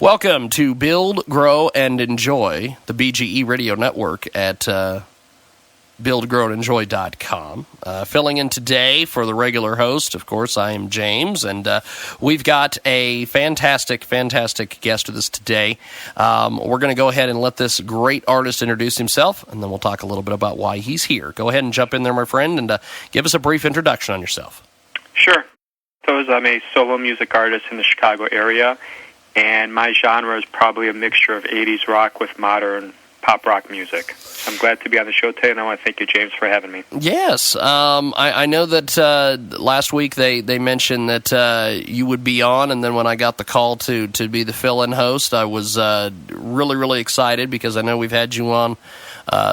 Welcome to Build, Grow, and Enjoy, the BGE Radio Network at buildgrowandenjoy.com. Filling in today for the regular host, of course, I am James, and we've got a fantastic guest with us today. We're going to go ahead and let this great artist introduce himself, and then we'll talk a little bit about why he's here. Go ahead and jump in there, my friend, and give us a brief introduction on yourself. Sure. I'm a solo music artist in the Chicago area, and my genre is probably a mixture of 80s rock with modern pop rock music. I'm glad to be on the show today, and I want to thank you, James, for having me. Yes. I know that last week they mentioned that you would be on, and then when I got the call to be the fill-in host, I was really excited because I know we've had you on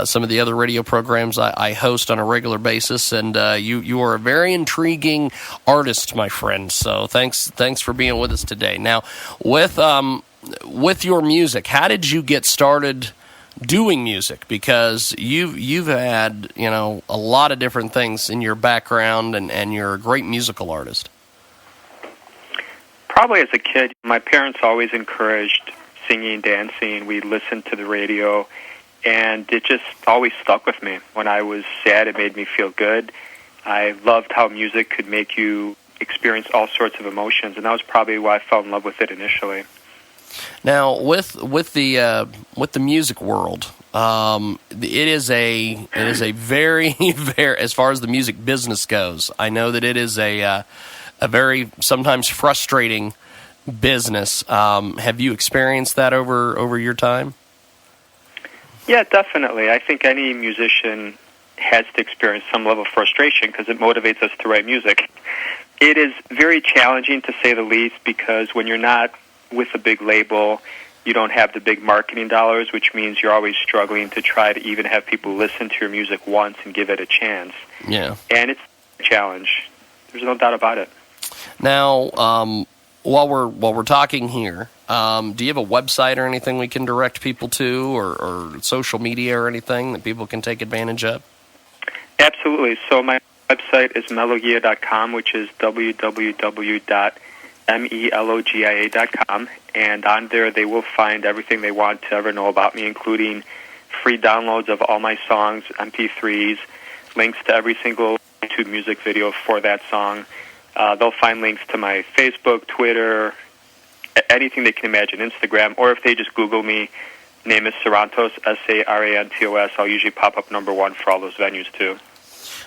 some of the other radio programs I host on a regular basis, and you are a very intriguing artist, my friend. So thanks for being with us today. Now, with your music, how did you get started doing music? Because you've had a lot of different things in your background, and you're a great musical artist. Probably as a kid, my parents always encouraged singing, dancing. We listened to the radio, and it just always stuck with me. When I was sad, it made me feel good. I loved how music could make you experience all sorts of emotions, and that was probably why I fell in love with it initially. Now, with the music world, it is a very as far as the music business goes, I know that it is a very sometimes frustrating business. Have you experienced that over your time? Yeah, definitely. I think any musician has to experience some level of frustration because it motivates us to write music. It is very challenging, to say the least, because when you're not with a big label, you don't have the big marketing dollars, which means you're always struggling to try to even have people listen to your music once and give it a chance. Yeah. And it's a challenge. There's no doubt about it. Now, while we're talking here, do you have a website or anything we can direct people to, or social media or anything that people can take advantage of? Absolutely. So my website is melogia.com, which is www.melogia.com, and on there they will find everything they want to ever know about me, including free downloads of all my songs, MP3s, links to every single YouTube music video for that song. They'll find links to my Facebook, Twitter, anything they can imagine, Instagram, or if they just Google me, name is Sarantos, Sarantos, I'll usually pop up number one for all those venues too.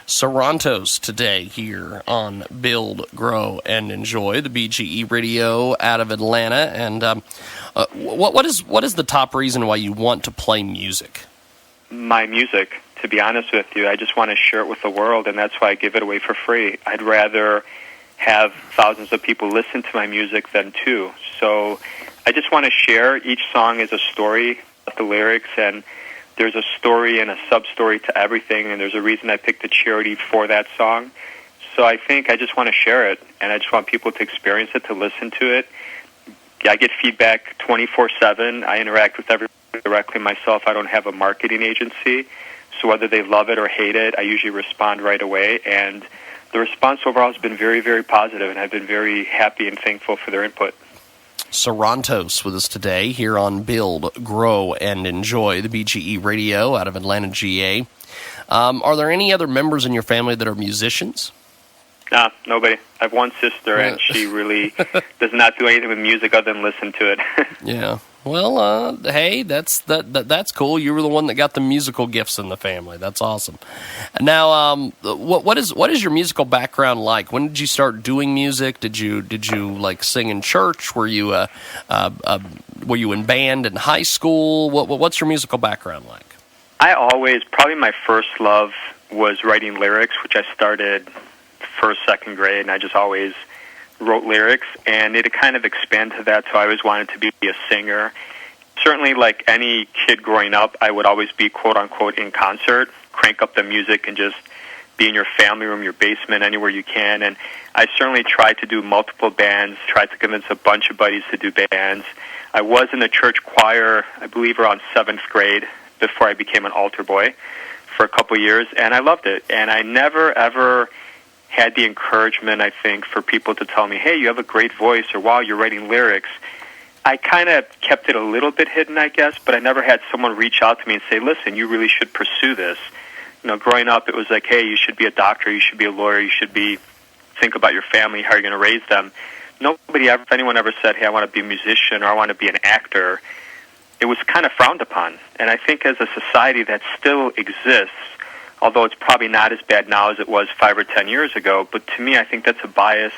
Sarantos today here on Build, Grow, and Enjoy, the BGE Radio out of Atlanta. And what is the top reason why you want to play music? My music, to be honest with you. I just want to share it with the world, and that's why I give it away for free. I'd rather have thousands of people listen to my music than two. So I just want to share. Each song is a story, the lyrics, and there's a story and a sub-story to everything, and there's a reason I picked a charity for that song. So I think I just want to share it, and I just want people to experience it, to listen to it. I get feedback 24/7. I interact with everyone directly myself. I don't have a marketing agency, so whether they love it or hate it, I usually respond right away, and the response overall has been very, very positive, and I've been very happy and thankful for their input. Sarantos with us today here on Build, Grow, and Enjoy, the BGE Radio out of Atlanta, GA. Are there any other members in your family that are musicians? Nah, nobody. I have one sister, and she really does not do anything with music other than listen to it. Yeah. Well, hey, that's cool. You were the one that got the musical gifts in the family. That's awesome. Now, what is your musical background like? When did you start doing music? Did you like sing in church? Were you in band in high school? What's your musical background like? Probably my first love was writing lyrics, which I started first, second grade, and I just always wrote lyrics, and it kind of expanded to that, so I always wanted to be a singer. Certainly, like any kid growing up, I would always be, quote-unquote, in concert, crank up the music and just be in your family room, your basement, anywhere you can, and I certainly tried to do multiple bands, tried to convince a bunch of buddies to do bands. I was in the church choir, I believe, around 7th grade, before I became an altar boy for a couple years, and I loved it, and I never, ever had the encouragement, I think, for people to tell me, hey, you have a great voice, or wow, you're writing lyrics. I kind of kept it a little bit hidden, I guess, but I never had someone reach out to me and say, listen, you really should pursue this. Growing up, it was like, hey, you should be a doctor, you should be a lawyer, you should think about your family, how you're going to raise them. If anyone ever said, hey, I want to be a musician or I want to be an actor, it was kind of frowned upon. And I think as a society that still exists, although it's probably not as bad now as it was 5 or 10 years ago, but to me, I think that's a bias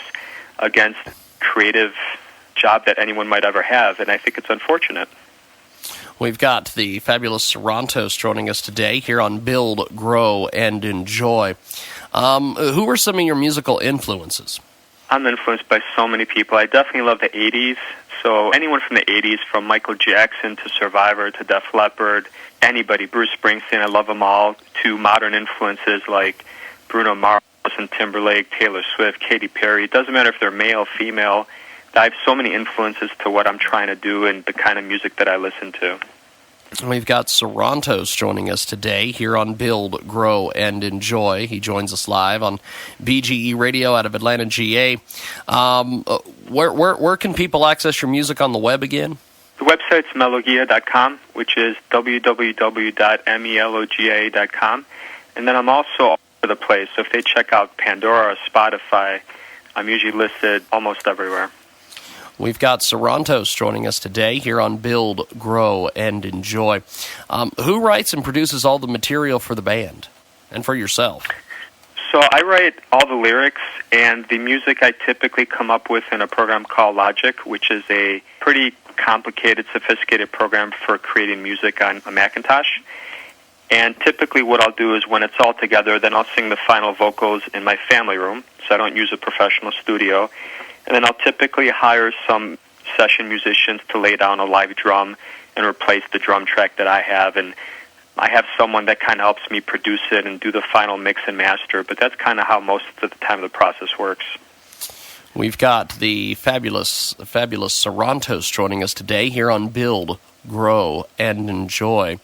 against creative job that anyone might ever have, and I think it's unfortunate. We've got the fabulous Sarantos joining us today here on Build, Grow, and Enjoy. Who are some of your musical influences? I'm influenced by so many people. I definitely love the 80s. So anyone from the 80s, from Michael Jackson to Survivor to Def Leppard, anybody, Bruce Springsteen, I love them all, to modern influences like Bruno Mars and Timberlake, Taylor Swift, Katy Perry. It doesn't matter if they're male, female. I have so many influences to what I'm trying to do and the kind of music that I listen to. We've got Sarantos joining us today here on Build, Grow, and Enjoy. He joins us live on BGE Radio out of Atlanta, GA. Where can people access your music on the web again? The website's melogia.com, which is www.melogia.com. And then I'm also all over the place. So if they check out Pandora or Spotify, I'm usually listed almost everywhere. We've got Sarantos joining us today here on Build, Grow, and Enjoy. Who writes and produces all the material for the band and for yourself? So I write all the lyrics, and the music I typically come up with in a program called Logic, which is a pretty complicated, sophisticated program for creating music on a Macintosh. And typically what I'll do is when it's all together, then I'll sing the final vocals in my family room, so I don't use a professional studio. And then I'll typically hire some session musicians to lay down a live drum and replace the drum track that I have. And I have someone that kind of helps me produce it and do the final mix and master. But that's kind of how most of the time the process works. We've got the fabulous Sarantos joining us today here on Build, Grow, and Enjoy.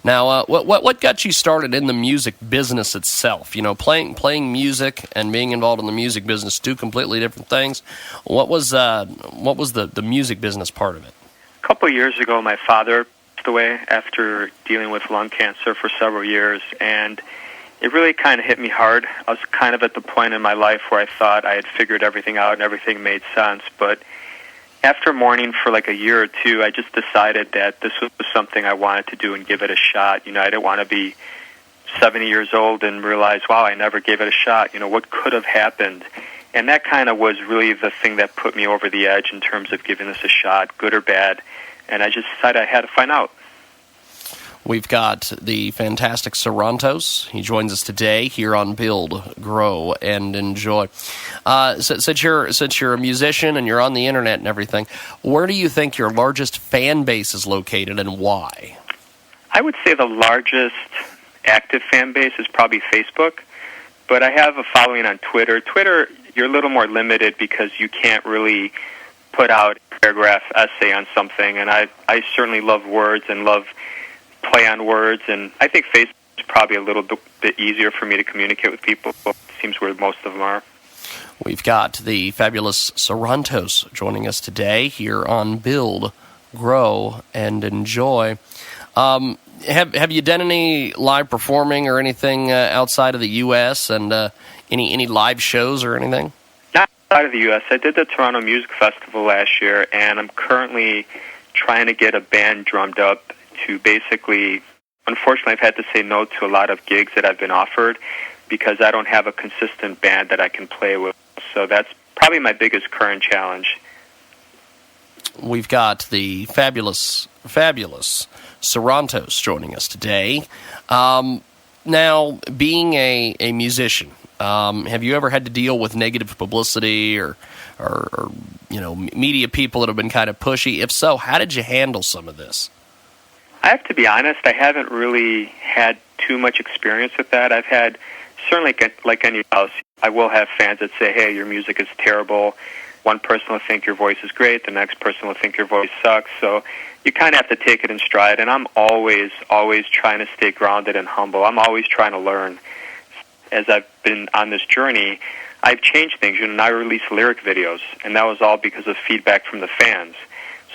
Now, what got you started in the music business itself? Playing music and being involved in the music business, two completely different things. What was the music business part of it? A couple of years ago, my father passed away after dealing with lung cancer for several years, and it really kind of hit me hard. I was kind of at the point in my life where I thought I had figured everything out and everything made sense, but after mourning for like a year or two, I just decided that this was something I wanted to do and give it a shot. I didn't want to be 70 years old and realize, wow, I never gave it a shot. What could have happened? And that kind of was really the thing that put me over the edge in terms of giving this a shot, good or bad. And I just decided I had to find out. We've got the fantastic Sarantos. He joins us today here on Build, Grow, and Enjoy. Since you're a musician and you're on the internet and everything, where do you think your largest fan base is located and why? I would say the largest active fan base is probably Facebook, but I have a following on Twitter. Twitter, you're a little more limited because you can't really put out a paragraph essay on something, and I certainly love words and love play on words, and I think Facebook is probably a little bit easier for me to communicate with people. It seems where most of them are. We've got the fabulous Sarantos joining us today here on Build, Grow, and Enjoy. Have you done any live performing or anything outside of the U.S. and any live shows or anything? Not outside of the U.S. I did the Toronto Music Festival last year, and I'm currently trying to get a band drummed up to basically, unfortunately, I've had to say no to a lot of gigs that I've been offered because I don't have a consistent band that I can play with. So that's probably my biggest current challenge. We've got the fabulous Sarantos joining us today. Now, being a musician, have you ever had to deal with negative publicity or media people that have been kind of pushy? If so, how did you handle some of this? I have to be honest, I haven't really had too much experience with that. I've had, certainly like anyone else, I will have fans that say, hey, your music is terrible. One person will think your voice is great, the next person will think your voice sucks. So you kind of have to take it in stride, and I'm always trying to stay grounded and humble. I'm always trying to learn. As I've been on this journey, I've changed things. I release lyric videos, and that was all because of feedback from the fans.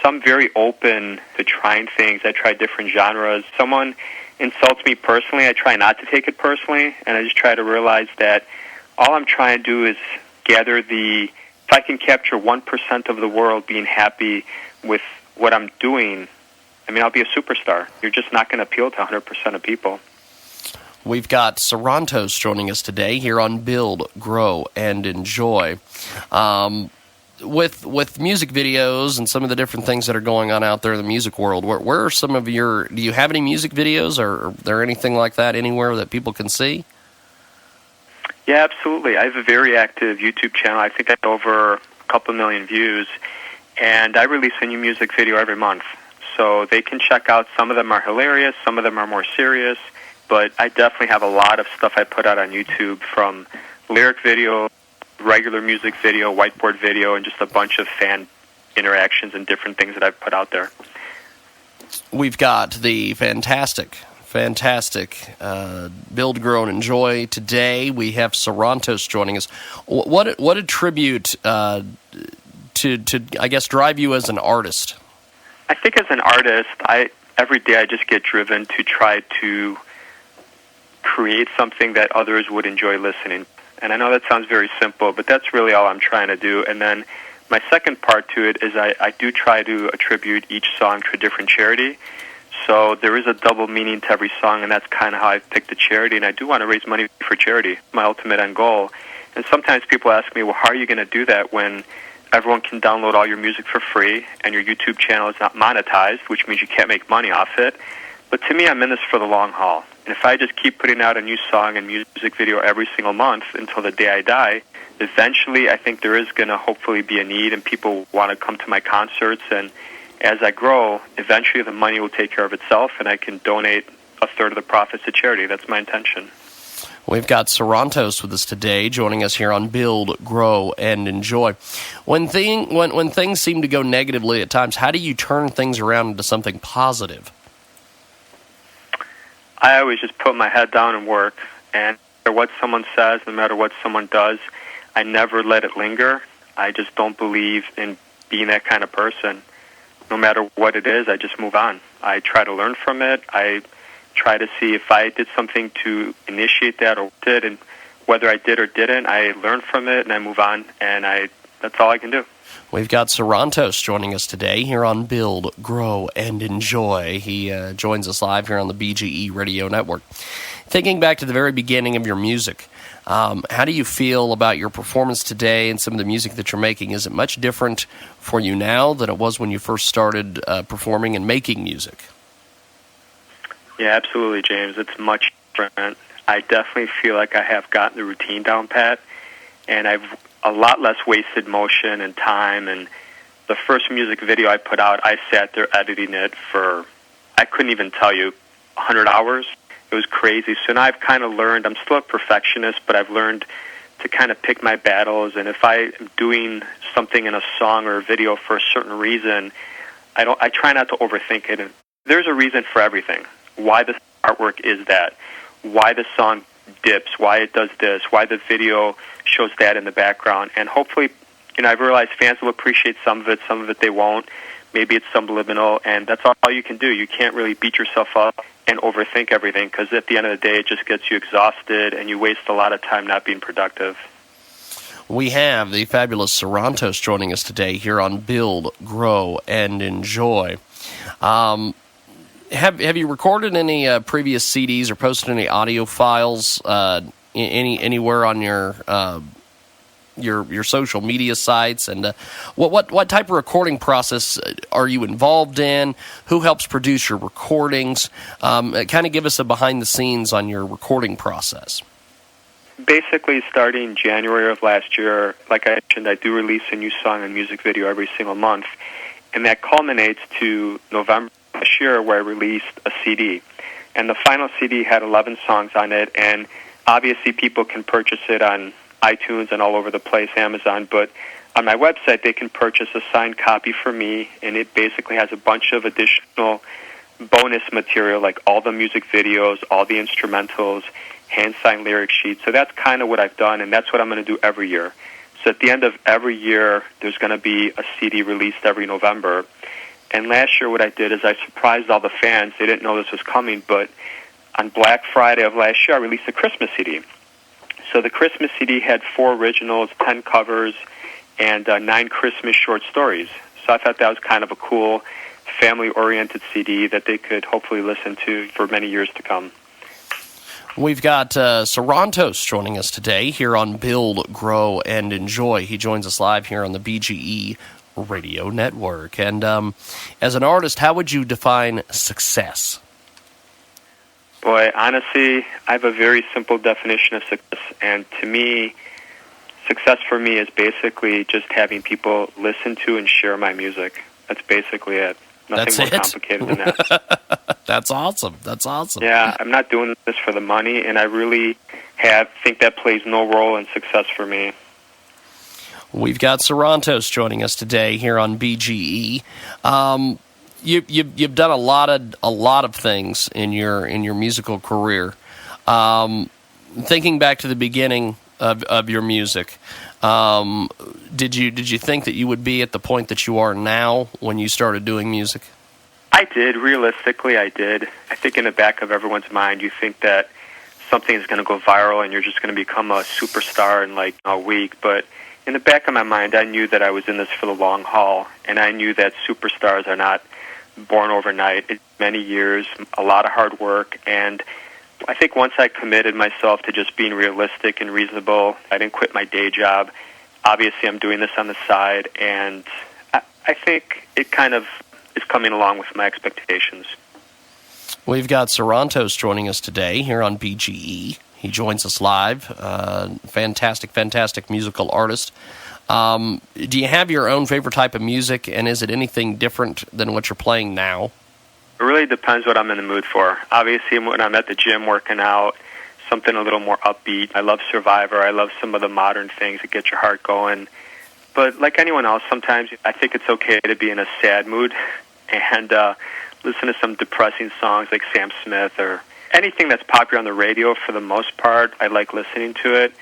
So I'm very open to trying things. I try different genres. Someone insults me personally, I try not to take it personally, and I just try to realize that all I'm trying to do is gather if I can capture 1% of the world being happy with what I'm doing, I mean, I'll be a superstar. You're just not going to appeal to 100% of people. We've got Sarantos joining us today here on Build, Grow, and Enjoy. With music videos and some of the different things that are going on out there in the music world, where are some of do you have any music videos, or are there anything like that anywhere that people can see? Yeah, absolutely. I have a very active YouTube channel. I think I have over a couple million views, and I release a new music video every month. So they can check out. Some of them are hilarious, some of them are more serious, but I definitely have a lot of stuff I put out on YouTube, from lyric video, regular music video, whiteboard video, and just a bunch of fan interactions and different things that I've put out there. We've got the fantastic Build, Grow, and Enjoy. Today we have Sarantos joining us. What attribute to I guess drive you as an artist? I think as an artist, every day I just get driven to try to create something that others would enjoy listening. And I know that sounds very simple, but that's really all I'm trying to do. And then my second part to it is I do try to attribute each song to a different charity. So there is a double meaning to every song, and that's kind of how I've picked the charity. And I do want to raise money for charity, my ultimate end goal. And sometimes people ask me, well, how are you going to do that when everyone can download all your music for free and your YouTube channel is not monetized, which means you can't make money off it? But to me, I'm in this for the long haul. And if I just keep putting out a new song and music video every single month until the day I die, eventually I think there is going to hopefully be a need and people want to come to my concerts. And as I grow, eventually the money will take care of itself and I can donate a third of the profits to charity. That's my intention. We've got Sarantos with us today, joining us here on Build, Grow, and Enjoy. When things seem to go negatively at times, how do you turn things around into something positive? I always just put my head down and work, and no matter what someone says, no matter what someone does, I never let it linger. I just don't believe in being that kind of person. No matter what it is, I just move on. I try to learn from it. I try to see if I did something to initiate that or did, and whether I did or didn't, I learn from it and I move on, and that's all I can do. We've got Sarantos joining us today here on Build, Grow, and Enjoy. He joins us live here on the BGE Radio Network. Thinking back to the very beginning of your music, how do you feel about your performance today and some of the music that you're making? Is it much different for you now than it was when you first started performing and making music? Yeah, absolutely, James. It's much different. I definitely feel like I have gotten the routine down pat, and I've a lot less wasted motion and time. And the first music video I put out, I sat there editing it for, I couldn't even tell you, 100 hours. It was crazy. So now I've kind of learned, I'm still a perfectionist, but I've learned to kind of pick my battles. And if I am doing something in a song or a video for a certain reason, I try not to overthink it. And there's a reason for everything. Why the artwork is that, why the song dips, why it does this, why the video shows that in the background. And hopefully, I've realized fans will appreciate some of it they won't. Maybe it's subliminal, and that's all you can do. You can't really beat yourself up and overthink everything, because at the end of the day, it just gets you exhausted, and you waste a lot of time not being productive. We have the fabulous Sarantos joining us today here on Build, Grow, and Enjoy. Have you recorded any previous CDs or posted any audio files anywhere on your social media sites? And what type of recording process are you involved in? Who helps produce your recordings? Kind of give us a behind the scenes on your recording process. Basically, starting January of last year, like I mentioned, I do release a new song and music video every single month, and that culminates to November last year, where I released a CD. And the final CD had 11 songs on it, and obviously people can purchase it on iTunes and all over the place, Amazon, but on my website they can purchase a signed copy for me, and it basically has a bunch of additional bonus material, like all the music videos, all the instrumentals, hand-signed lyric sheets. So that's kind of what I've done, and that's what I'm going to do every year. So at the end of every year, there's going to be a CD released every November. And last year what I did is I surprised all the fans. They didn't know this was coming, but on Black Friday of last year, I released a Christmas CD. So the Christmas CD had 4 originals, 10 covers, and 9 Christmas short stories. So I thought that was kind of a cool family-oriented CD that they could hopefully listen to for many years to come. We've got Sarantos joining us today here on Build, Grow, and Enjoy. He joins us live here on the BGE Radio Network. And as an artist, how would you define success? Boy, honestly, I have a very simple definition of success. And to me, success for me is basically just having people listen to and share my music. That's basically it. Nothing more complicated than that. That's awesome. That's awesome. Yeah, I'm not doing this for the money, and I really think that plays no role in success for me. We've got Sarantos joining us today here on BGE. You've done a lot of things in your musical career. Thinking back to the beginning of your music, did you think that you would be at the point that you are now when you started doing music? I did. Realistically, I did. I think in the back of everyone's mind, you think that something is going to go viral and you're just going to become a superstar in like a week. But in the back of my mind, I knew that I was in this for the long haul, and I knew that superstars are not born overnight. It's many years, a lot of hard work, and I think once I committed myself to just being realistic and reasonable, I didn't quit my day job. Obviously, I'm doing this on the side, and I think it kind of is coming along with my expectations. We've got Sarantos joining us today here on BGE. He joins us live. Fantastic musical artist. Do you have your own favorite type of music, and is it anything different than what you're playing now? It really depends what I'm in the mood for. Obviously, when I'm at the gym working out, something a little more upbeat. I love Survivor. I love some of the modern things that get your heart going. But like anyone else, sometimes I think it's okay to be in a sad mood and listen to some depressing songs like Sam Smith or anything that's popular on the radio. For the most part, I like listening to it.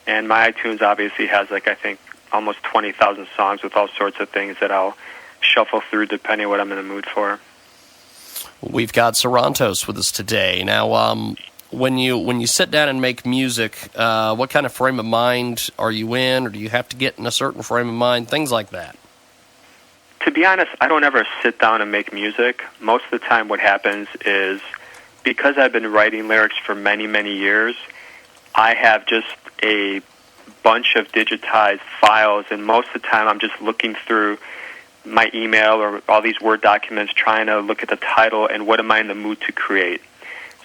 And my iTunes obviously has, like, I think almost 20,000 songs with all sorts of things that I'll shuffle through depending on what I'm in the mood for. We've got Sarantos with us today. Now, when you sit down and make music, what kind of frame of mind are you in, or do you have to get in a certain frame of mind, things like that? To be honest, I don't ever sit down and make music. Most of the time what happens is, because I've been writing lyrics for many, many years, I have just a bunch of digitized files, and most of the time I'm just looking through my email or all these Word documents trying to look at the title and what am I in the mood to create.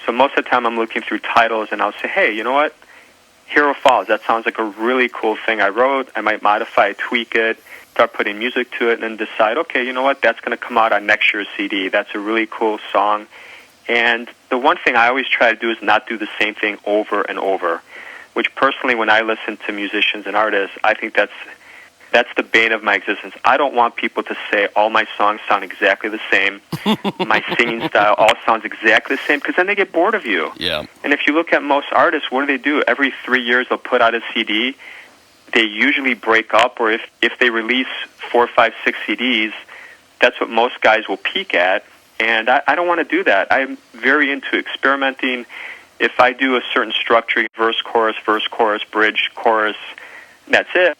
So most of the time I'm looking through titles and I'll say, hey, you know what? Hero Falls, that sounds like a really cool thing I wrote. I might modify, tweak it, start putting music to it, and then decide, okay, you know what? That's going to come out on next year's CD. That's a really cool song. And the one thing I always try to do is not do the same thing over and over, which personally, when I listen to musicians and artists, I think that's the bane of my existence. I don't want people to say all my songs sound exactly the same. My singing style all sounds exactly the same, because then they get bored of you. Yeah. And if you look at most artists, what do? Every 3 years they'll put out a CD. They usually break up, or if they release 4, 5, 6 CDs, that's what most guys will peak at. And I don't want to do that. I'm very into experimenting. If I do a certain structure, verse, chorus, bridge, chorus, that's it.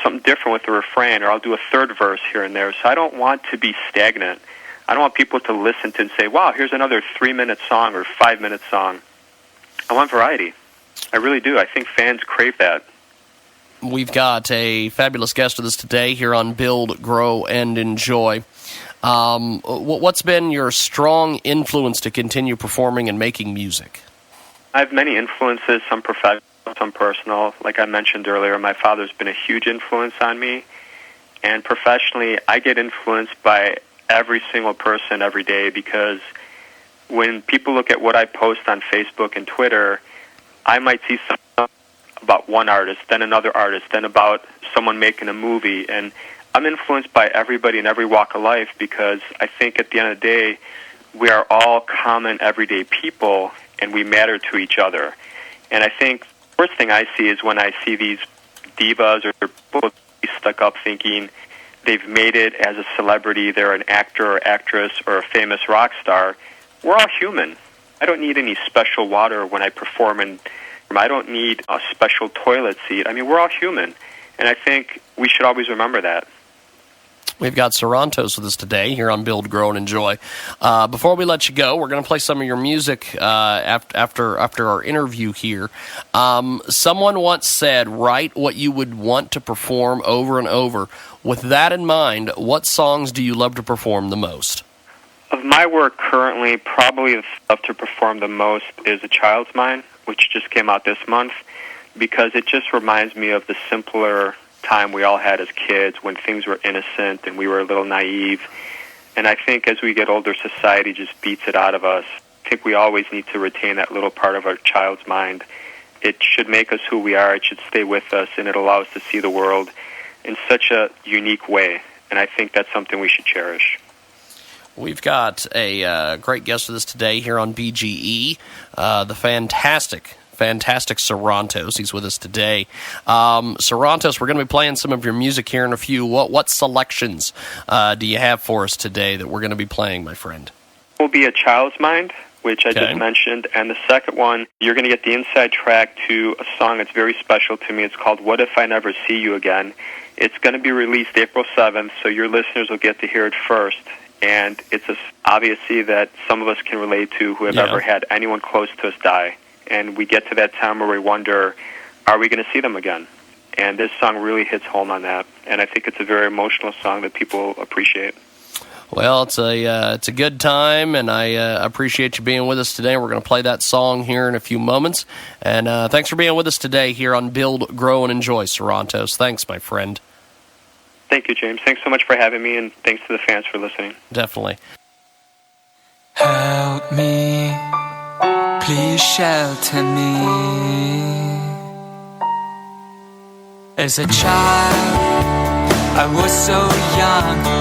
Something different with the refrain, or I'll do a third verse here and there. So I don't want to be stagnant. I don't want people to listen to and say, wow, here's another 3-minute song or 5-minute song. I want variety. I really do. I think fans crave that. We've got a fabulous guest with us today here on Build, Grow, and Enjoy. What's been your strong influence to continue performing and making music? I have many influences, some professional, some personal. Like I mentioned earlier, my father's been a huge influence on me. And professionally, I get influenced by every single person every day, because when people look at what I post on Facebook and Twitter, I might see something about one artist, then another artist, then about someone making a movie. And I'm influenced by everybody in every walk of life, because I think at the end of the day, we are all common everyday people, and we matter to each other. And I think the first thing I see is when I see these divas or people stuck up thinking they've made it as a celebrity, they're an actor or actress or a famous rock star. We're all human. I don't need any special water when I perform, and I don't need a special toilet seat. I mean, we're all human, and I think we should always remember that. We've got Sarantos with us today here on Build, Grow, and Enjoy. Before we let you go, we're going to play some of your music after our interview here. Someone once said, write what you would want to perform over and over. With that in mind, what songs do you love to perform the most? Of my work currently, probably the stuff to perform the most is A Child's Mind, which just came out this month, because it just reminds me of the simpler time we all had as kids when things were innocent and we were a little naive. And I think as we get older, society just beats it out of us. I think we always need to retain that little part of our child's mind. It should make us who we are. It should stay with us, and it allows us to see the world in such a unique way. And I think that's something we should cherish. We've got a great guest with us today here on BGE, the fantastic Sarantos. He's with us today. Sarantos, we're going to be playing some of your music here in a few. What selections do you have for us today that we're going to be playing, my friend? Will be A Child's Mind, which I just mentioned, and the second one, you're going to get the inside track to a song that's very special to me. It's called What If I Never See You Again. It's going to be released April 7th, so your listeners will get to hear it first. And it's obviously that some of us can relate to who have ever had anyone close to us die. And we get to that time where we wonder, are we going to see them again? And this song really hits home on that. And I think it's a very emotional song that people appreciate. Well, it's a good time, and I appreciate you being with us today. We're going to play that song here in a few moments. And thanks for being with us today here on Build, Grow, and Enjoy, Sarantos. Thanks, my friend. Thank you, James. Thanks so much for having me, and thanks to the fans for listening. Definitely. Help me, please shelter me. As a child, I was so young,